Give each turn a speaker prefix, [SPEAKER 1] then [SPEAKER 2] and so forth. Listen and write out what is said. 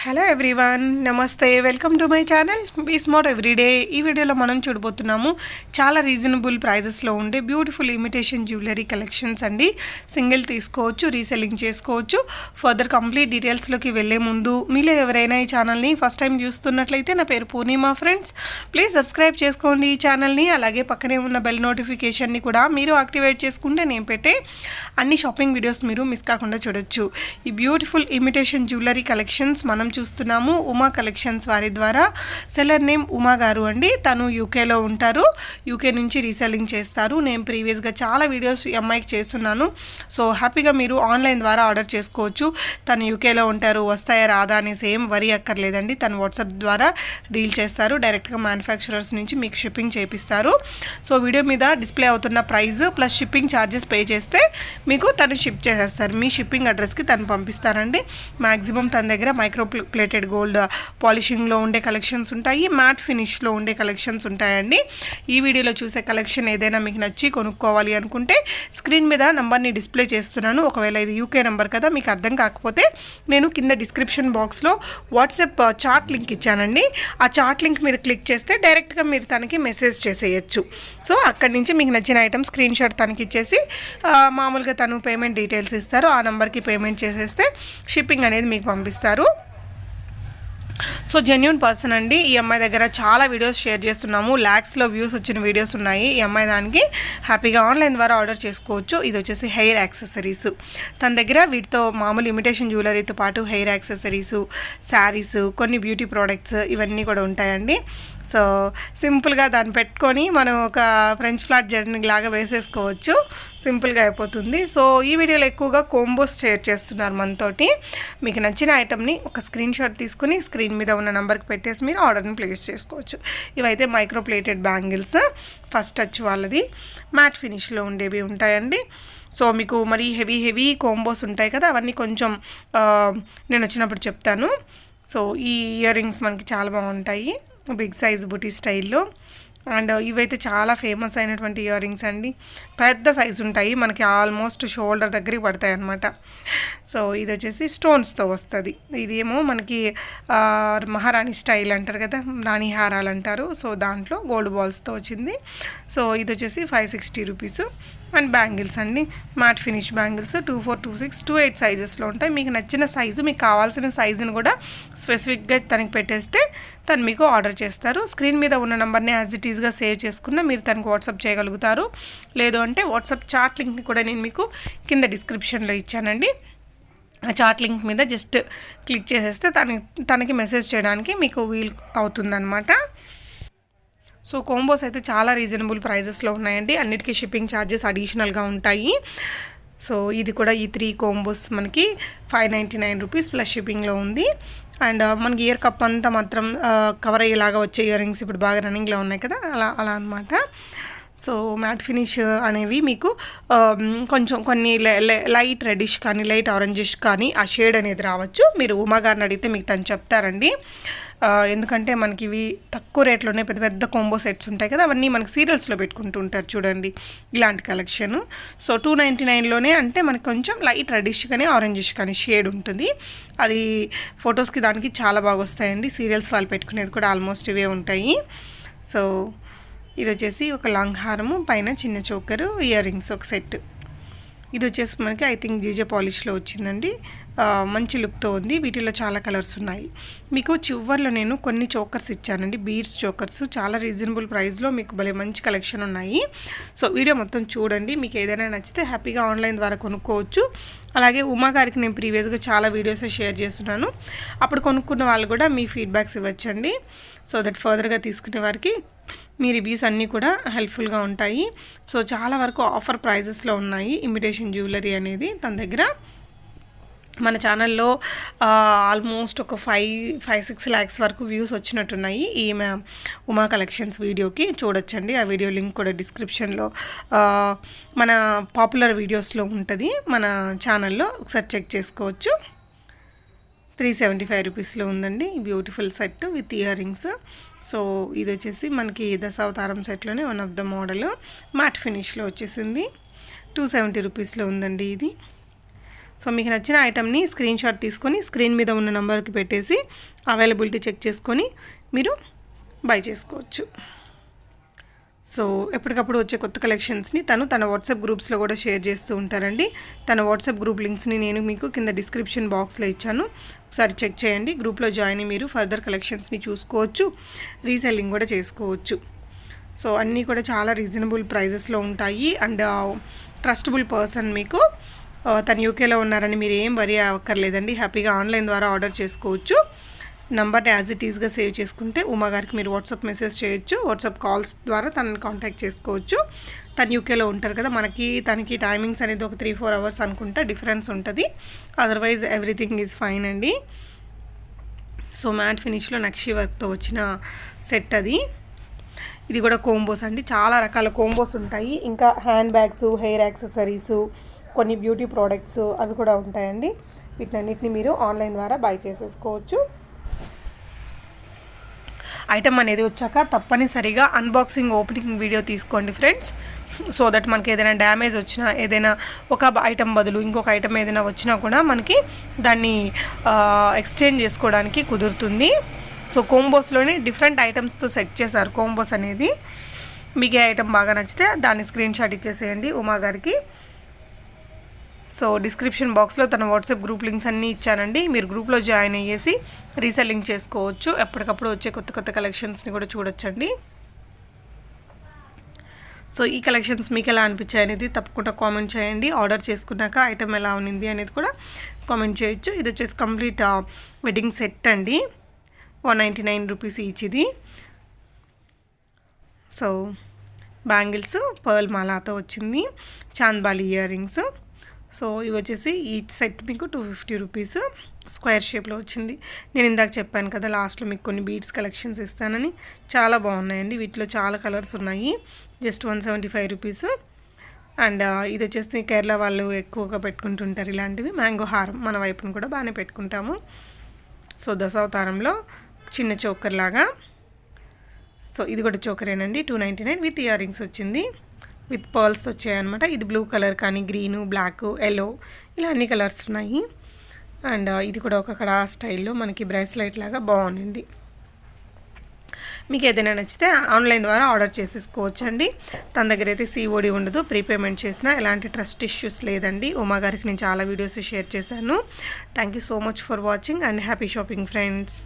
[SPEAKER 1] Hello everyone, నమస్తే. Welcome to my channel be smart everyday. ఈ వీడియోలో మనం చూడబోతున్నాము చాలా రీజనబుల్ ప్రైజెస్లో ఉండే బ్యూటిఫుల్ ఇమిటేషన్ జ్యువెలరీ కలెక్షన్స్ అండి. సింగిల్ తీసుకోవచ్చు, రీసెల్లింగ్ చేసుకోవచ్చు. ఫర్దర్ కంప్లీట్ డీటెయిల్స్లోకి వెళ్ళే ముందు మీలో ఎవరైనా ఈ ఛానల్ని ఫస్ట్ టైం చూస్తున్నట్లయితే, నా పేరు పూర్ణిమ ఫ్రెండ్స్, ప్లీజ్ సబ్స్క్రైబ్ చేసుకోండి ఈ ఛానల్ని. అలాగే పక్కనే ఉన్న బెల్ నోటిఫికేషన్ని కూడా మీరు యాక్టివేట్ చేసుకుంటే నేను పెట్టే అన్ని షాపింగ్ వీడియోస్ మీరు మిస్ కాకుండా చూడొచ్చు. ఈ బ్యూటిఫుల్ ఇమిటేషన్ జ్యువెలరీ కలెక్షన్స్ మనం చూస్తున్నాము ఉమా కలెక్షన్స్ వారి ద్వారా. సెల్లర్ నేమ్ ఉమా గారు అండి. తను యూకేలో ఉంటారు. యూకే నుంచి రీసెల్లింగ్ చేస్తారు. నేను ప్రీవియస్గా చాలా వీడియోస్ ఈ అమ్మాయికి చేస్తున్నాను. సో హ్యాపీగా మీరు ఆన్లైన్ ద్వారా ఆర్డర్ చేసుకోవచ్చు. తను యూకేలో ఉంటారు, వస్తాయా రాదా అనేసి ఏం వరి అక్కర్లేదండి. తను వాట్సాప్ ద్వారా డీల్ చేస్తారు. డైరెక్ట్గా మ్యానుఫ్యాక్చరర్స్ నుంచి మీకు షిప్పింగ్ చేపిస్తారు. సో వీడియో మీద డిస్ప్లే అవుతున్న price plus shipping charges pay చేస్తే మీకు తను షిప్ చేసేస్తారు. మీ షిప్పింగ్ అడ్రస్కి తను పంపిస్తారండి. మ్యాక్సిమం తన దగ్గర మైక్రో ప్లేటెడ్ గోల్డ్ పాలిషింగ్లో ఉండే కలెక్షన్స్ ఉంటాయి, మ్యాట్ ఫినిష్లో ఉండే కలెక్షన్స్ ఉంటాయండి. ఈ వీడియోలో చూసే కలెక్షన్ ఏదైనా మీకు నచ్చి కొనుక్కోవాలి అనుకుంటే స్క్రీన్ మీద నెంబర్ని డిస్ప్లే చేస్తున్నాను. ఒకవేళ ఇది యూకే నెంబర్ కదా, మీకు అర్థం కాకపోతే నేను కింద డిస్క్రిప్షన్ బాక్స్లో వాట్సాప్ చాట్ లింక్ ఇచ్చానండి. ఆ చాట్ లింక్ మీరు క్లిక్ చేస్తే డైరెక్ట్గా మీరు తనకి మెసేజ్ చేసేయచ్చు. సో అక్కడి నుంచి మీకు నచ్చిన ఐటమ్ స్క్రీన్ షాట్ తనకి ఇచ్చేసి మామూలుగా తను పేమెంట్ డీటెయిల్స్ ఇస్తారు. ఆ నెంబర్కి పేమెంట్ చేసేస్తే షిప్పింగ్ అనేది మీకు పంపిస్తారు. సో జెన్యూన్ పర్సన్ అండి. ఈ అమ్మాయి దగ్గర చాలా వీడియోస్ షేర్ చేస్తున్నాము. ల్యాక్స్లో వ్యూస్ వచ్చిన వీడియోస్ ఉన్నాయి ఈ అమ్మాయి. దానికి హ్యాపీగా ఆన్లైన్ ద్వారా ఆర్డర్ చేసుకోవచ్చు. ఇది వచ్చేసి హెయిర్ యాక్సెసరీస్. తన దగ్గర వీటితో మామూలు ఇమిటేషన్ జ్యువెలరీతో పాటు హెయిర్ యాక్సెసరీసు, శారీస్, కొన్ని బ్యూటీ ప్రోడక్ట్స్ ఇవన్నీ కూడా ఉంటాయండి. సో సింపుల్గా దాన్ని పెట్టుకొని మనం ఒక ఫ్రెంచ్ ఫ్లాట్ జర్నీ లాగా వేసేసుకోవచ్చు. సింపుల్గా అయిపోతుంది. సో ఈ వీడియోలో ఎక్కువగా కోంబోస్ షేర్ చేస్తున్నారు మనతోటి. మీకు నచ్చిన ఐటమ్ని ఒక స్క్రీన్ షాట్ తీసుకుని స్క్రీన్ మీద ఉన్న నెంబర్కి పెట్టేసి మీరు ఆర్డర్ని ప్లేస్ చేసుకోవచ్చు. ఇవైతే micro plated bangles, first touch వాళ్ళది మ్యాట్ ఫినిష్లో ఉండేవి ఉంటాయండి. సో మీకు మరి హెవీ కోంబోస్ ఉంటాయి కదా, అవన్నీ కొంచెం నేను వచ్చినప్పుడు చెప్తాను. సో ఈ ఇయర్ రింగ్స్ మనకి చాలా బాగుంటాయి, బిగ్ సైజ్ బుటీ స్టైల్లో. అండ్ ఇవైతే చాలా ఫేమస్ అయినటువంటి ఇయర్ రింగ్స్ అండి. పెద్ద సైజు ఉంటాయి, మనకి ఆల్మోస్ట్ షోల్డర్ దగ్గరికి పడతాయి అన్నమాట. సో ఇది వచ్చేసి స్టోన్స్తో వస్తుంది. ఇదేమో మనకి మహారాణి స్టైల్ అంటారు కదా, రాణి హారాలు అంటారు. సో దాంట్లో గోల్డ్ బాల్స్తో వచ్చింది. సో ఇది వచ్చేసి 560 రూపీస్. అండ్ బ్యాంగిల్స్ అండి, మ్యాట్ ఫినిష్ బ్యాంగిల్స్ 24, 26, 28 సైజెస్లో ఉంటాయి. మీకు నచ్చిన సైజు, మీకు కావాల్సిన సైజును కూడా స్పెసిఫిక్గా తనకి పెట్టేస్తే తను మీకు ఆర్డర్ చేస్తారు. స్క్రీన్ మీద ఉన్న నెంబర్ని యాజ్ ఇట్ ఈస్గా సేవ్ చేసుకున్న మీరు తనకు వాట్సాప్ చేయగలుగుతారు. లేదు అంటే వాట్సాప్ చాట్ లింక్ని కూడా నేను మీకు కింద డిస్క్రిప్షన్లో ఇచ్చానండి. ఆ చాట్ లింక్ మీద జస్ట్ క్లిక్ చేసేస్తే తనకి మెసేజ్ చేయడానికి మీకు వీలు అవుతుందన్నమాట. సో కోంబోస్ అయితే చాలా రీజనబుల్ ప్రైజెస్లో ఉన్నాయండి. అన్నిటికీ షిప్పింగ్ ఛార్జెస్ అడిషనల్గా ఉంటాయి. సో ఇది కూడా ఈ 3 కోంబోస్ మనకి 599 రూపీస్ ప్లస్ షిప్పింగ్లో ఉంది. అండ్ మనకి ఇయర్ కప్ అంతా మాత్రం కవర్ అయ్యేలాగా వచ్చే ఇయర్ రింగ్స్ ఇప్పుడు బాగా రన్నింగ్లో ఉన్నాయి కదా, అలా అనమాట. సో మ్యాట్ ఫినిష్ అనేవి మీకు కొంచెం కొన్ని లైట్ రెడ్డిష్ కానీ లైట్ ఆరెంజిష్ కానీ ఆ షేడ్ అనేది రావచ్చు. మీరు ఉమా గారిని అడిగితే మీకు తను చెప్తారండి. ఎందుకంటే మనకి ఇవి తక్కువ రేట్లోనే పెద్ద పెద్ద కాంబో సెట్స్ ఉంటాయి కదా, అవన్నీ మనకి సీరియల్స్లో పెట్టుకుంటూ ఉంటారు చూడండి, ఇలాంటి కలెక్షన్. సో 299లోనే అంటే మనకి కొంచెం లైట్ రెడ్డిష్ కానీ ఆరెంజిష్ కానీ షేడ్ ఉంటుంది. అది ఫొటోస్కి దానికి చాలా బాగా వస్తాయండి. సీరియల్స్ వాళ్ళు పెట్టుకునేది కూడా ఆల్మోస్ట్ ఇవే ఉంటాయి. సో ఇది వచ్చేసి ఒక లాంగ్ హారము, పైన చిన్న చోకరు, ఇయర్ రింగ్స్ ఒక సెట్. ఇది వచ్చేసి మనకి ఐ థింక్ జీజే పాలిష్లో వచ్చిందండి. మంచి లుక్తో ఉంది. వీటిలో చాలా కలర్స్ ఉన్నాయి. మీకు చివర్లో నేను కొన్ని చోకర్స్ ఇచ్చానండి, బీడ్స్ చోకర్స్. చాలా రీజనబుల్ ప్రైస్లో మీకు భలే మంచి కలెక్షన్ ఉన్నాయి. సో వీడియో మొత్తం చూడండి. మీకు ఏదైనా నచ్చితే హ్యాపీగా ఆన్లైన్ ద్వారా కొనుక్కోవచ్చు. అలాగే ఉమా గారికి నేను ప్రీవియస్గా చాలా వీడియోస్ షేర్ చేస్తున్నాను. అప్పుడు కొనుక్కున్న వాళ్ళు కూడా మీ ఫీడ్బ్యాక్స్ ఇవ్వచ్చండి. సో దట్ ఫర్దర్గా తీసుకునే వారికి మీ రివ్యూస్ అన్నీ కూడా హెల్ప్ఫుల్గా ఉంటాయి. సో చాలా వరకు ఆఫర్ ప్రైజెస్లో ఉన్నాయి ఇమిటేషన్ జ్యువెలరీ అనేది తన దగ్గర. మన ఛానల్లో ఆల్మోస్ట్ ఒక 5-6 ల్యాక్స్ వరకు వ్యూస్ వచ్చినట్టున్నాయి ఈ ఉమా కలెక్షన్స్ వీడియోకి. చూడొచ్చండి. ఆ వీడియో లింక్ కూడా డిస్క్రిప్షన్లో మన పాపులర్ వీడియోస్లో ఉంటుంది మన ఛానల్లో, ఒకసారి చెక్ చేసుకోవచ్చు. 375 రూపీస్లో ఉందండి beautiful set with ear rings. So ఇది వచ్చేసి మనకి దశావతారం సెట్లోనే one of the model matte ఫినిష్లో వచ్చేసింది. 270 రూపీస్లో ఉందండి ఇది. సో మీకు నచ్చిన ఐటమ్ని స్క్రీన్ షాట్ తీసుకొని స్క్రీన్ మీద ఉన్న నెంబర్కి పెట్టేసి అవైలబిలిటీ చెక్ చేసుకొని మీరు బై చేసుకోవచ్చు. సో ఎప్పటికప్పుడు వచ్చే కొత్త కలెక్షన్స్ని తన వాట్సాప్ గ్రూప్స్లో కూడా షేర్ చేస్తూ ఉంటారండి. తన వాట్సాప్ గ్రూప్ లింక్స్ని నేను మీకు కింద డిస్క్రిప్షన్ బాక్స్లో ఇచ్చాను, ఒకసారి చెక్ చేయండి. గ్రూప్లో జాయిన్ అయ్యి మీరు ఫర్దర్ కలెక్షన్స్ని చూసుకోవచ్చు, రీసెల్లింగ్ కూడా చేసుకోవచ్చు. సో అన్నీ కూడా చాలా రీజనబుల్ ప్రైజెస్లో ఉంటాయి. అండ్ ట్రస్టబుల్ పర్సన్, మీకు తను యూకేలో ఉన్నారని మీరు ఏం వరీ అవ్వక్కర్లేదండి. హ్యాపీగా ఆన్లైన్ ద్వారా ఆర్డర్ చేసుకోవచ్చు. నంబర్ని యాజ్ ఇట్ ఈస్గా సేవ్ చేసుకుంటే ఉమా గారికి మీరు వాట్సాప్ మెసేజ్ చేయొచ్చు, వాట్సాప్ కాల్స్ ద్వారా తనని కాంటాక్ట్ చేసుకోవచ్చు. తను యూకేలో ఉంటారు కదా, తనకి టైమింగ్స్ అనేది ఒక 3-4 అవర్స్ అనుకుంటా డిఫరెన్స్ ఉంటుంది. అదర్వైజ్ ఎవ్రీథింగ్ ఈజ్ ఫైన్ అండి. సో మ్యాట్ ఫినిష్లో నక్షి వర్క్తో వచ్చిన సెట్ అది. ఇది కూడా కోంబోస్ అండి, చాలా రకాల కోంబోస్ ఉంటాయి. ఇంకా హ్యాండ్ బ్యాగ్స్, హెయిర్ యాక్సెసరీస్, కొన్ని బ్యూటీ ప్రోడక్ట్స్ అవి కూడా ఉంటాయండి. వీటన్నిటిని మీరు ఆన్లైన్ ద్వారా బై చేసేసుకోవచ్చు. ఐటమ్ అనేది వచ్చాక తప్పనిసరిగా అన్బాక్సింగ్ ఓపెనింగ్ వీడియో తీసుకోండి ఫ్రెండ్స్. సో దట్ మనకి ఏదైనా డ్యామేజ్ వచ్చినా, ఏదైనా ఒక ఐటమ్ బదులు ఇంకొక ఐటమ్ ఏదైనా వచ్చినా కూడా మనకి దాన్ని ఎక్స్చేంజ్ చేసుకోవడానికి కుదురుతుంది. సో కోంబోస్లోనే డిఫరెంట్ ఐటమ్స్తో సెట్ చేశారు కోంబోస్ అనేది. మీకు ఏ ఐటమ్ బాగా నచ్చితే దాన్ని స్క్రీన్ షాట్ ఇచ్చేసేయండి ఉమా గారికి. సో డిస్క్రిప్షన్ బాక్స్లో తన వాట్సాప్ గ్రూప్ లింక్స్ అన్నీ ఇచ్చానండి. మీరు గ్రూప్లో జాయిన్ అయ్యేసి రీసెల్లింగ్ చేసుకోవచ్చు. ఎప్పటికప్పుడు వచ్చే కొత్త కలెక్షన్స్ని కూడా చూడొచ్చండి. సో ఈ కలెక్షన్స్ మీకు ఎలా అనిపించాయి అనేది తప్పకుండా కామెంట్ చేయండి. ఆర్డర్ చేసుకున్నాక ఐటమ్ ఎలా ఉంది అనేది కూడా కామెంట్ చేయొచ్చు. ఇది వచ్చేసి కంప్లీట్ వెడ్డింగ్ సెట్ అండి, 199 రూపీస్ ఈచ్ ఇది. సో బ్యాంగిల్స్ పర్ల్ మాలాతో వచ్చింది, చాంద్బాలి ఇయర్ రింగ్స్. సో ఇవి వచ్చేసి ఈచ్ సెట్ మీకు 250 రూపీస్, స్క్వేర్ షేప్లో వచ్చింది. నేను ఇందాక చెప్పాను కదా లాస్ట్లో మీకు కొన్ని బీడ్స్ కలెక్షన్స్ ఇస్తానని, చాలా బాగున్నాయండి. వీటిలో చాలా కలర్స్ ఉన్నాయి. Just 175 rupees. అండ్ ఇది వచ్చేసి కేరళ వాళ్ళు ఎక్కువగా పెట్టుకుంటుంటారు ఇలాంటివి. మ్యాంగో హారం మన వైపును కూడా బాగానే పెట్టుకుంటాము. సో దశావతారంలో చిన్న చోకర్ లాగా. సో ఇది కూడా చోకరేనండి, 299 విత్ ఇయర్ రింగ్స్ వచ్చింది, విత్ పర్ల్స్ వచ్చాయన్నమాట. ఇది బ్లూ కలర్ కానీ గ్రీను, బ్లాక్, ఎల్లో ఇలా అన్ని కలర్స్ ఉన్నాయి. అండ్ ఇది కూడా ఒక కడా స్టైల్లో మనకి బ్రేస్లెట్ లాగా బాగుంది. మీకు ఏదైనా నచ్చితే ఆన్లైన్ ద్వారా ఆర్డర్ చేసేసుకోవచ్చండి. తన దగ్గర అయితే COD ఉండదు, ప్రీపేమెంట్ చేసినా ఎలాంటి ట్రస్ట్ ఇష్యూస్ లేదండి. ఉమా గారికి నేను చాలా వీడియోస్ షేర్ చేశాను. Thank you so much for watching and happy shopping friends.